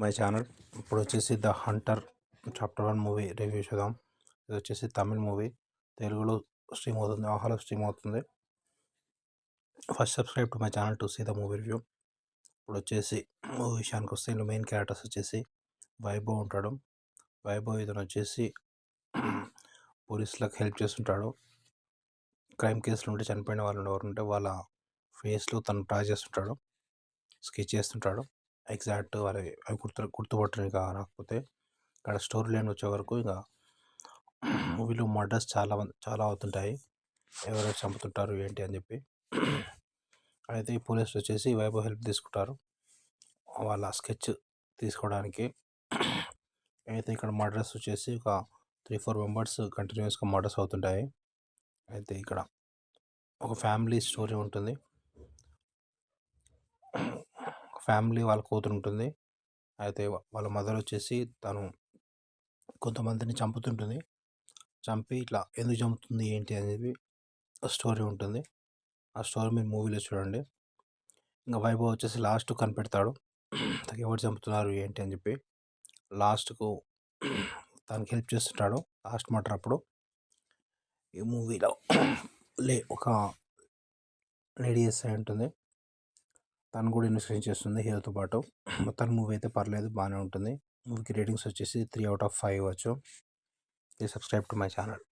My channel. ఇప్పుడు వచ్చేసి the Hunter chapter 1 movie review చూద్దాం. ఇది వచ్చేసి తమిళ్ మూవీ, తెలుగులో స్ట్రీమ్ అవుతుంది, ఆహాలో స్ట్రీమ్ అవుతుంది. First subscribe to my channel to see the movie review. ఇప్పుడు వచ్చేసి మూవీ విషయానికి వస్తే ఇందులో మెయిన్ క్యారెక్టర్స్ వచ్చేసి వైభవ్ ఉంటాడు. వైభవ్ ఇతను వచ్చేసి పోలీసులకు హెల్ప్ చేస్తుంటాడు. క్రైమ్ కేసులు ఉంటే చనిపోయిన వాళ్ళు ఎవరు ఉంటే వాళ్ళ ఫేస్లో తను డ్రా చేస్తుంటాడు, స్కెచ్ చేస్తుంటాడు. ఎగ్జాక్ట్ అవి గుర్తుపట్టడానికి రాకపోతే ఇక్కడ స్టోరీ లైన్ వచ్చే వరకు ఇక మూవీలో మర్డర్స్ చాలా అవుతుంటాయి. ఎవరెవరు చంపుతుంటారు ఏంటి అని చెప్పి. అయితే ఈ పోలీసులు వచ్చేసి వైభవ్ హెల్ప్ తీసుకుంటారు వాళ్ళ స్కెచ్ తీసుకోవడానికి. అయితే ఇక్కడ మర్డర్స్ వచ్చేసి ఒక 3-4 మెంబర్స్ కంటిన్యూస్గా మర్డర్స్ అవుతుంటాయి. అయితే ఇక్కడ ఒక ఫ్యామిలీ స్టోరీ ఉంటుంది. ఫ్యామిలీ వాళ్ళ కూతురు ఉంటుంది. అయితే వాళ్ళ మదర్ వచ్చేసి తను కొంతమందిని చంపుతుంటుంది. చంపి ఇట్లా ఎందుకు చంపుతుంది ఏంటి అనేది స్టోరీ ఉంటుంది. ఆ స్టోరీ మీరు మూవీలో చూడండి. ఇంకా వైభవ్ వచ్చేసి లాస్ట్ కనిపెడతాడు ఎవరు చంపుతున్నారు ఏంటి అని చెప్పి. లాస్ట్కు తనకి హెల్ప్ చేస్తుంటాడు లాస్ట్ మర్డర్ అప్పుడు. ఈ మూవీలో ఒక లేడీ ఎస్ఐ ఉంటుంది, తను కూడా ఇన్వెస్టిగేషన్ చేస్తుంది హీరోతో పాటు. మొత్తం మూవీ అయితే పర్లేదు, బాగానే ఉంటుంది. మూవీకి రేటింగ్స్ వచ్చేసి 3/5 ఇవ్వచ్చు. Please subscribe to my channel.